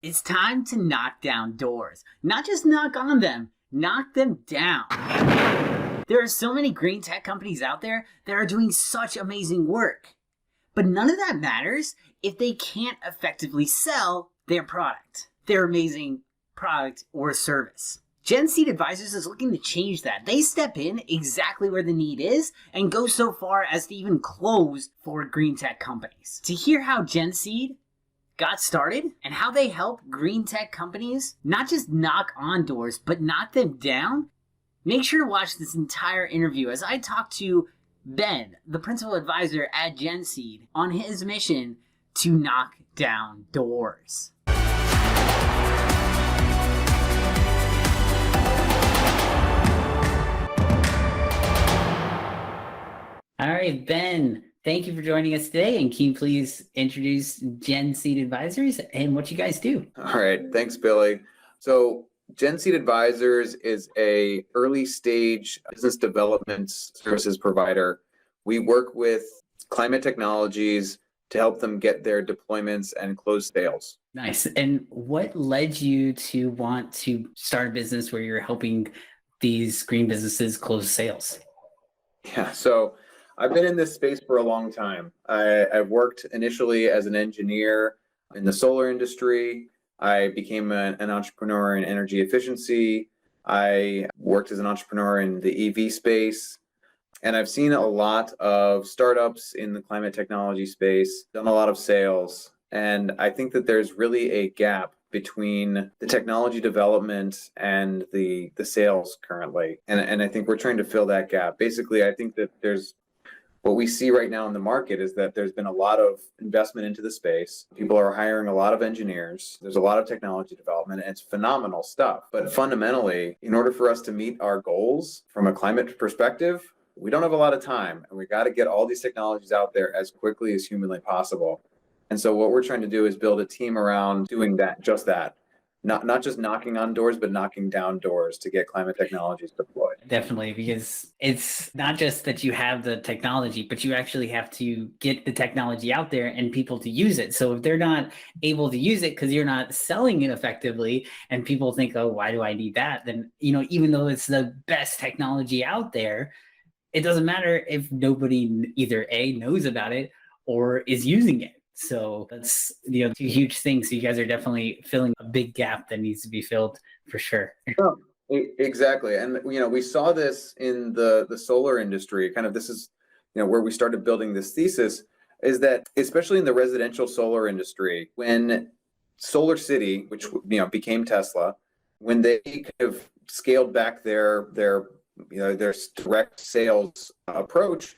It's time to knock down doors. Not just knock on them, knock them down. There are so many green tech companies out there that are doing such amazing work. But none of that matters if they can't effectively sell their product, their amazing product or service. Genseed Advisors is looking to change that. They step in exactly where the need is and go so far as to even close for green tech companies. To hear how Genseed got started and how they help green tech companies not just knock on doors, but knock them down, make sure to watch this entire interview as I talk to Ben, the principal advisor at Genseed, on his mission to knock down doors. All right, Ben, thank you for joining us today. And can you please introduce Genseed Advisors and what you guys do? All right, thanks, Billy. So Genseed Advisors is a early stage business development services provider. We work with climate technologies to help them get their deployments and close sales. Nice. And what led you to want to start a business where you're helping these green businesses close sales? Yeah, so I've been in this space for a long time. I've worked initially as an engineer in the solar industry. I became an entrepreneur in energy efficiency. I worked as an entrepreneur in the EV space. And I've seen a lot of startups in the climate technology space, done a lot of sales. And I think that there's really a gap between the technology development and the sales currently. And I think we're trying to fill that gap. Basically, I think that what we see right now in the market is that there's been a lot of investment into the space. People are hiring a lot of engineers. There's a lot of technology development, and it's phenomenal stuff. But fundamentally, in order for us to meet our goals from a climate perspective, we don't have a lot of time, and we got to get all these technologies out there as quickly as humanly possible. And so what we're trying to do is build a team around doing that, just that. Not just knocking on doors, but knocking down doors to get climate technologies deployed. Definitely, because it's not just that you have the technology, but you actually have to get the technology out there and people to use it. So if they're not able to use it because you're not selling it effectively and people think, oh, why do I need that? Then, even though it's the best technology out there, it doesn't matter if nobody either A, knows about it or is using it. So that's, two huge things. So you guys are definitely filling a big gap that needs to be filled for sure. Oh, exactly. And, we saw this in the solar industry. Kind of this is, where we started building this thesis, is that especially in the residential solar industry, when Solar City, which, became Tesla, when they kind of scaled back their direct sales approach,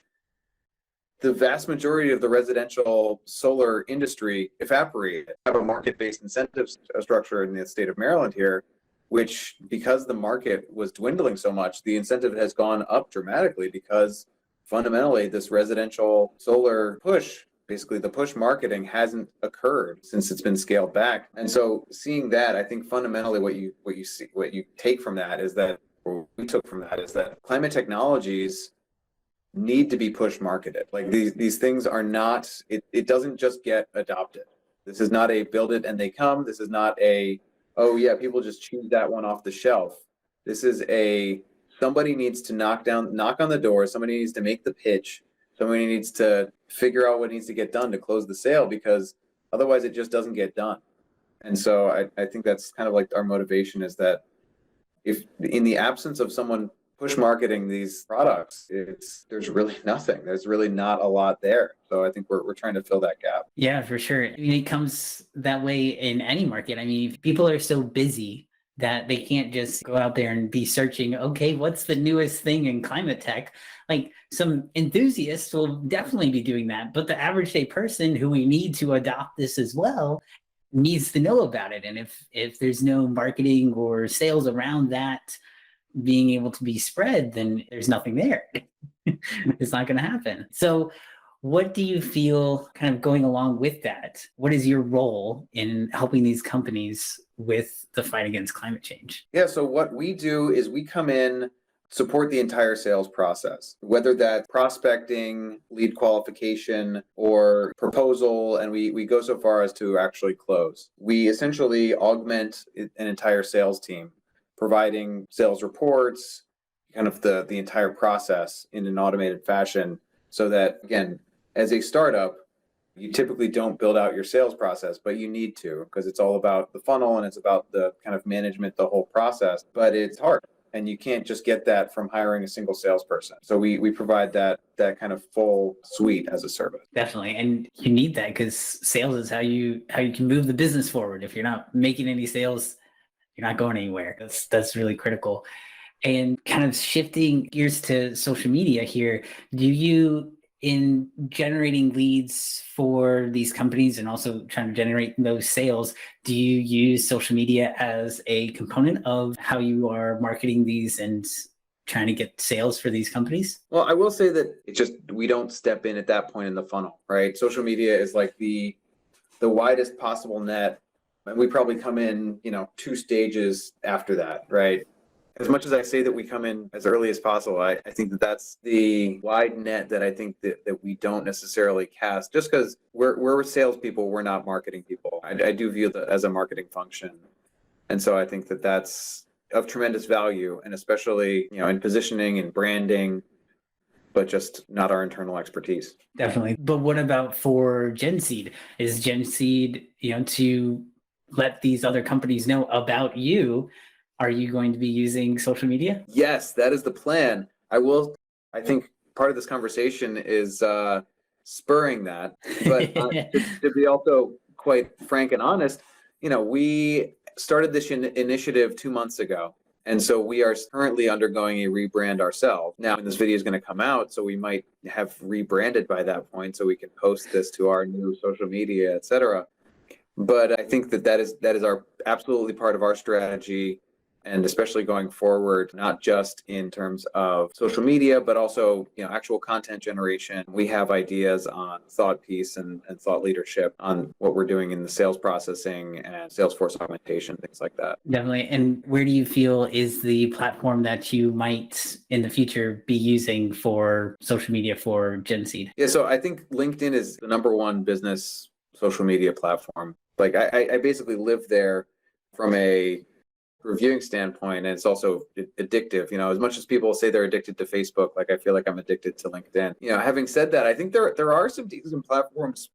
the vast majority of the residential solar industry evaporated. We have a market-based incentive structure in the state of Maryland here, which, because the market was dwindling so much, the incentive has gone up dramatically because fundamentally this residential solar push, basically the push marketing, hasn't occurred since it's been scaled back. And so seeing that, I think fundamentally what you take from that is that, or we took from that, is that climate technologies need to be push marketed. Like these things are not, it doesn't just get adopted. This is not a build it and they come. This is not a, oh yeah, people just choose that one off the shelf. This is somebody needs to knock on the door. Somebody needs to make the pitch. Somebody needs to figure out what needs to get done to close the sale, because otherwise it just doesn't get done. And so I think that's kind of like our motivation, is that if in the absence of someone push marketing these products, there's really nothing. There's really not a lot there. So I think we're trying to fill that gap. Yeah, for sure. It comes that way in any market. People are so busy that they can't just go out there and be searching, okay, what's the newest thing in climate tech? Like, some enthusiasts will definitely be doing that, but the average day person who we need to adopt this as well needs to know about it. And if there's no marketing or sales around that being able to be spread, then there's nothing there. It's not going to happen. So what do you feel, kind of going along with that, what is your role in helping these companies with the fight against climate change? Yeah, so what we do is we come in support the entire sales process, whether that's prospecting, lead qualification, or proposal, and we go so far as to actually close. We essentially augment an entire sales team, providing sales reports, kind of the entire process in an automated fashion, so that, again, as a startup, you typically don't build out your sales process, but you need to, because it's all about the funnel and it's about the kind of management, the whole process, but it's hard. And you can't just get that from hiring a single salesperson. So we provide that kind of full suite as a service. Definitely. And you need that because sales is how you can move the business forward. If you're not making any sales, you're not going anywhere. That's really critical. And kind of shifting gears to social media here, do you, in generating leads for these companies and also trying to generate those sales, do you use social media as a component of how you are marketing these and trying to get sales for these companies? Well, I will say that it's just, we don't step in at that point in the funnel, right? Social media is like the widest possible net. And we probably come in, 2 stages after that, right? As much as I say that we come in as early as possible, I think that that's the wide net that I think that we don't necessarily cast, just because we're salespeople, we're not marketing people. I do view that as a marketing function. And so I think that that's of tremendous value, and especially, in positioning and branding, but just not our internal expertise. Definitely. But what about for Genseed? Is Genseed, to let these other companies know about you? Are you going to be using social media? Yes, that is the plan. I think part of this conversation is spurring that. But to be also quite frank and honest, we started this initiative 2 months ago. And so we are currently undergoing a rebrand ourselves. Now, this video is going to come out, so we might have rebranded by that point, so we can post this to our new social media, et cetera. But I think that is our absolutely part of our strategy. And especially going forward, not just in terms of social media, but also, actual content generation. We have ideas on thought piece and thought leadership on what we're doing in the sales processing and Salesforce augmentation, things like that. Definitely. And where do you feel is the platform that you might in the future be using for social media for Genseed? Yeah, so I think LinkedIn is the #1 business social media platform. Like I basically live there from a reviewing standpoint, and it's also addictive. As much as people say they're addicted to Facebook, like I feel like I'm addicted to LinkedIn. Having said that, I think there are some decent platforms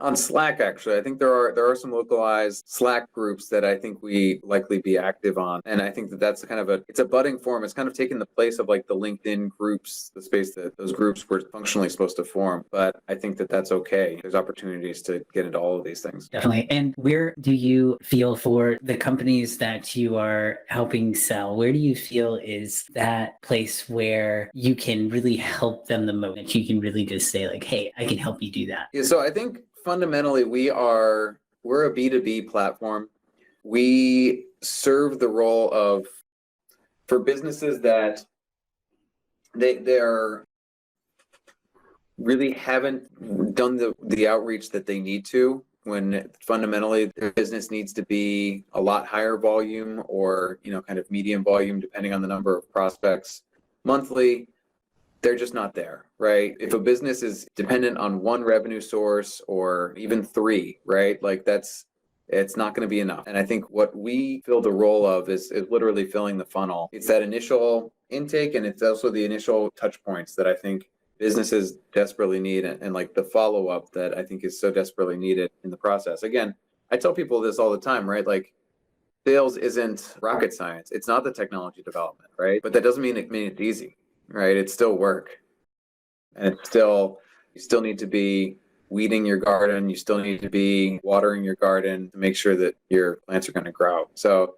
on Slack. Actually, I think there are some localized Slack groups that I think we likely be active on, and I think that that's kind of it's a budding form. It's kind of taken the place of like the LinkedIn groups, the space that those groups were functionally supposed to form. But I think that that's okay. There's opportunities to get into all of these things. Definitely. And where do you feel for the companies that you are helping sell? Where do you feel is that place where you can really help them the most? That you can really just say like, "Hey, I can help you do that." Yeah. So I think fundamentally, we're a B2B platform. We serve the role of, for businesses that they're really haven't done the outreach that they need to, when fundamentally their business needs to be a lot higher volume or, kind of medium volume, depending on the number of prospects monthly. They're just not there, right? If a business is dependent on one revenue source or even 3, right? Like it's not going to be enough. And I think what we fill the role of is literally filling the funnel. It's that initial intake, and it's also the initial touch points that I think businesses desperately need, and like the follow-up that I think is so desperately needed in the process. Again, I tell people this all the time, right? Like, sales isn't rocket science. It's not the technology development, right? But that doesn't mean it's easy. Right? It's still work. And you still need to be weeding your garden. You still need to be watering your garden to make sure that your plants are going to grow. So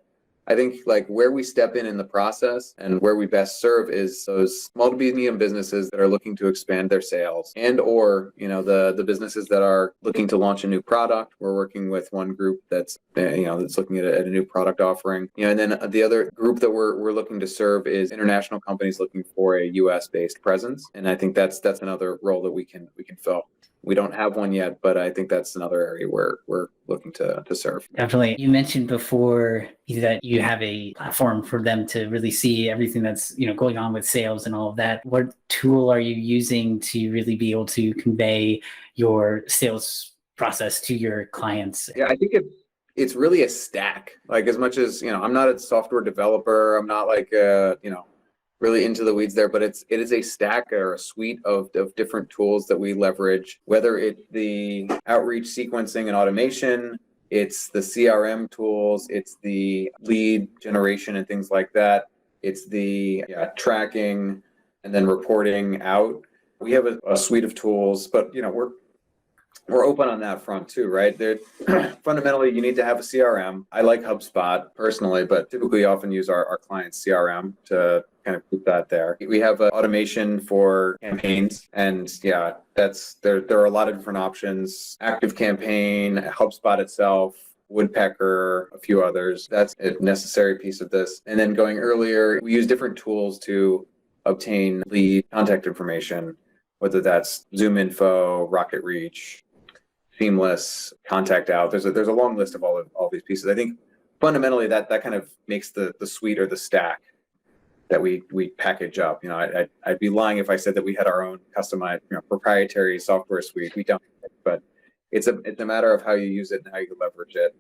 I think like where we step in the process and where we best serve is those small to medium businesses that are looking to expand their sales, and or the businesses that are looking to launch a new product. We're working with one group that's that's looking at a new product offering. And then the other group that we're looking to serve is international companies looking for a US based presence. And I think that's another role that we can fill. We don't have one yet, but I think that's another area where we're looking to serve. Definitely. You mentioned before that you have a platform for them to really see everything that's, going on with sales and all of that. What tool are you using to really be able to convey your sales process to your clients? Yeah, I think it's really a stack. Like, as much as, I'm not a software developer, I'm not like really into the weeds there, but it is a stack or a suite of different tools that we leverage, whether it's the outreach sequencing and automation, it's the CRM tools, it's the lead generation and things like that, it's the tracking and then reporting out. We have a suite of tools, but we're open on that front too, right? Fundamentally, you need to have a CRM. I like HubSpot personally, but typically often use our client's CRM to kind of keep that there. We have automation for campaigns, and there are a lot of different options. Active Campaign, HubSpot itself, Woodpecker, a few others. That's a necessary piece of this. And then going earlier, we use different tools to obtain lead contact information, whether that's Zoom Info, Rocket Reach, Seamless, Contact Out. There's a long list of all these pieces. I think fundamentally that kind of makes the suite or the stack that we package up. I'd be lying if I said that we had our own customized, proprietary software suite. We don't, but it's a matter of how you use it and how you leverage it.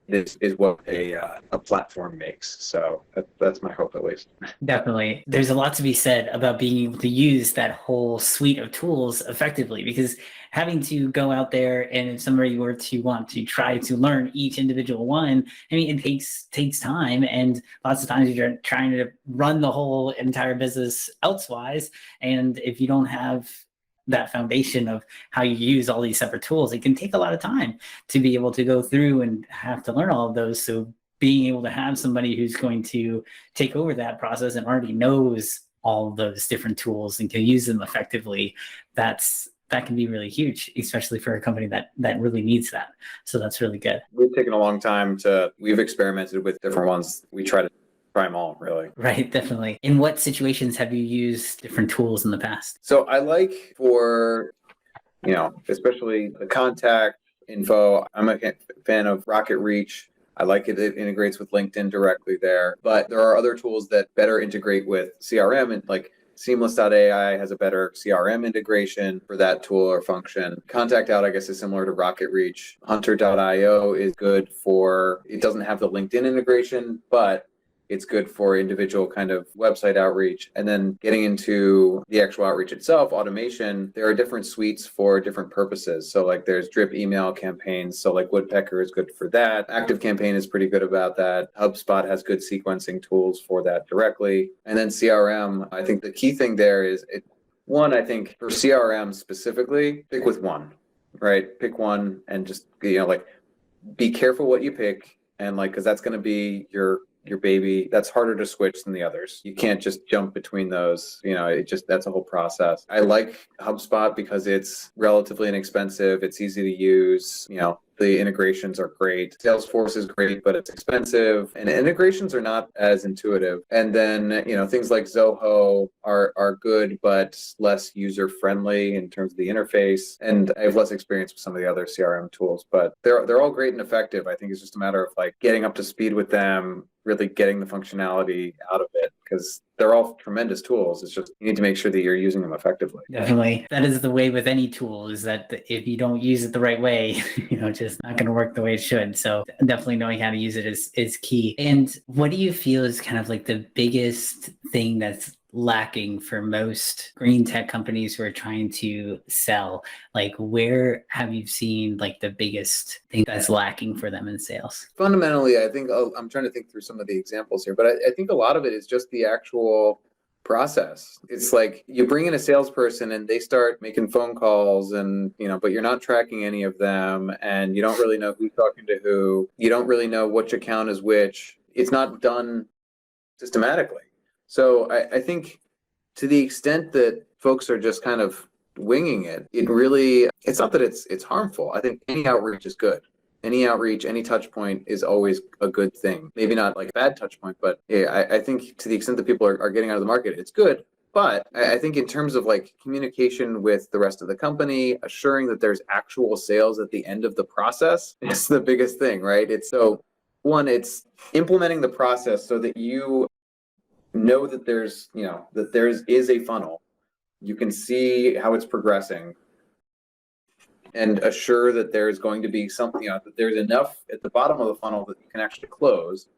This is what a platform makes. So that's my hope, at least. Definitely. There's a lot to be said about being able to use that whole suite of tools effectively, because having to go out there and if somebody were to want to try to learn each individual one, it takes time. And lots of times you're trying to run the whole entire business elsewise. And if you don't have that foundation of how you use all these separate tools, it can take a lot of time to be able to go through and have to learn all of those. So being able to have somebody who's going to take over that process and already knows all of those different tools and can use them effectively, that can be really huge, especially for a company that really needs that. So that's really good. We've taken a long time we've experimented with different ones. We try them all, really. Right, definitely. In what situations have you used different tools in the past? So I like for, especially the contact info, I'm a fan of Rocket Reach. I like it. It integrates with LinkedIn directly there. But there are other tools that better integrate with CRM, and like Seamless.ai has a better CRM integration for that tool or function. Contact Out, I guess, is similar to Rocket Reach. Hunter.io is good it doesn't have the LinkedIn integration, but it's good for individual kind of website outreach. And then getting into the actual outreach itself, automation, there are different suites for different purposes. So like there's drip email campaigns. So like Woodpecker is good for that. Active Campaign is pretty good about that. HubSpot has good sequencing tools for that directly. And then CRM, I think the key thing there is I think for CRM specifically, pick with one, right? Pick one and just, be careful what you pick. And because that's going to be your baby. That's harder to switch than the others. You can't just jump between those. That's a whole process. I like HubSpot because it's relatively inexpensive. It's easy to use. The integrations are great. Salesforce is great, but it's expensive, and integrations are not as intuitive. And then, things like Zoho are good, but less user friendly in terms of the interface. And I have less experience with some of the other CRM tools, but they're all great and effective. I think it's just a matter of getting up to speed with them, really getting the functionality out of it, because they're all tremendous tools. It's just you need to make sure that you're using them effectively. Definitely. That is the way with any tool, is that if you don't use it the right way, it's just not going to work the way it should. So definitely knowing how to use it is key. And what do you feel is kind of the biggest thing that's lacking for most green tech companies who are trying to sell? Where have you seen the biggest thing that's lacking for them in sales? Fundamentally, I think I'm trying to think through some of the examples here, but I think a lot of it is just the actual process. It's you bring in a salesperson and they start making phone calls and, but you're not tracking any of them and you don't really know who's talking to who. You don't really know which account is which. It's not done systematically. So I think to the extent that folks are just kind of winging it, it's not that it's harmful. I think any outreach is good. Any outreach, any touch point is always a good thing. Maybe not a bad touch point, but I think to the extent that people are getting out of the market, it's good. But I think in terms of like communication with the rest of the company, assuring that there's actual sales at the end of the process is the biggest thing, right? It's implementing the process so that you know that there is a funnel. You can see how it's progressing and assure that there's going to be something that there's enough at the bottom of the funnel that you can actually close.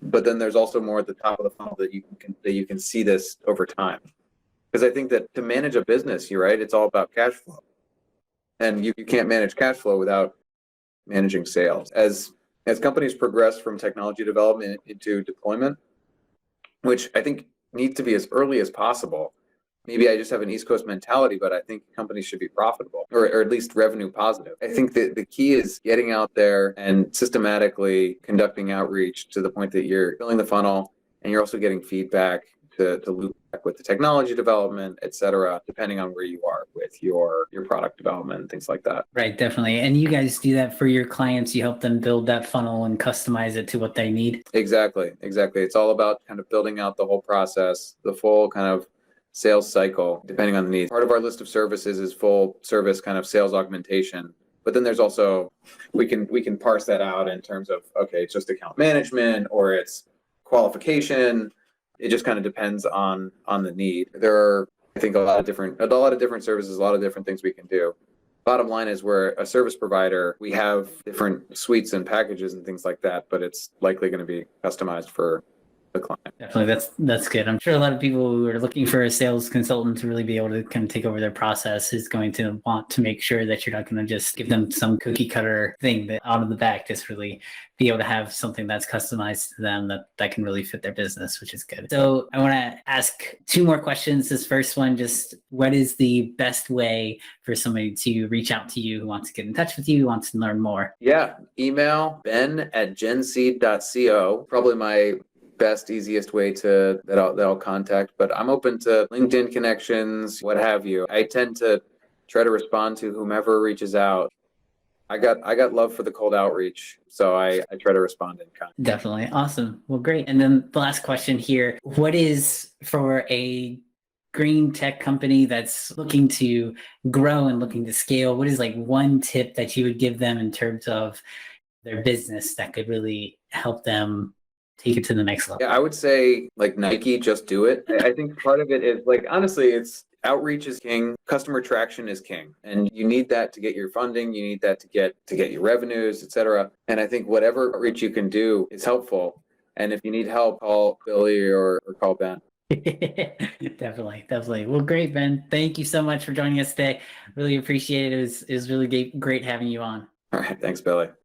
But then there's also more at the top of the funnel that you can see this over time. Because I think that to manage a business, you're right, it's all about cash flow. And you can't manage cash flow without managing sales. As companies progress from technology development into deployment, which I think needs to be as early as possible. Maybe I just have an East Coast mentality, but I think companies should be profitable or at least revenue positive. I think that the key is getting out there and systematically conducting outreach to the point that you're filling the funnel and you're also getting feedback to loop back with the technology development, et cetera, depending on where you are with your product development and things like that. Right, definitely. And you guys do that for your clients. You help them build that funnel and customize it to what they need. Exactly. It's all about kind of building out the whole process, the full kind of sales cycle, depending on the needs. Part of our list of services is full service kind of sales augmentation. But then there's also, we can parse that out in terms of, okay, it's just account management or it's qualification. It just kind of depends on the need. There are, I think, a lot of different services, a lot of different things we can do. Bottom line is we're a service provider. We have different suites and packages and things like that, but it's likely going to be customized for the client. Definitely, that's good. I'm sure a lot of people who are looking for a sales consultant to really be able to kind of take over their process is going to want to make sure that you're not going to just give them some cookie cutter thing that out of the back, just really be able to have something that's customized to them that can really fit their business, which is good. So I want to ask 2 more questions. This first one, just what is the best way for somebody to reach out to you who wants to get in touch with you, who wants to learn more? Yeah, email ben@genseed.co. Probably my best, easiest way that I'll contact, but I'm open to LinkedIn connections, what have you. I tend to try to respond to whomever reaches out. I got love for the cold outreach, so I try to respond in kind. Definitely. Awesome. Well, great. And then the last question here, what is for a green tech company that's looking to grow and looking to scale, what is like one tip that you would give them in terms of their business that could really help them take it to the next level? Yeah, I would say like Nike, just do it. I think part of it is like, honestly, it's outreach is king, customer traction is king, and you need that to get your funding, you need that to get your revenues, et cetera. And I think whatever outreach you can do is helpful. And if you need help, call Billy or call Ben. Definitely. Well, great, Ben. Thank you so much for joining us today. Really appreciate it. It was really great having you on. All right. Thanks, Billy.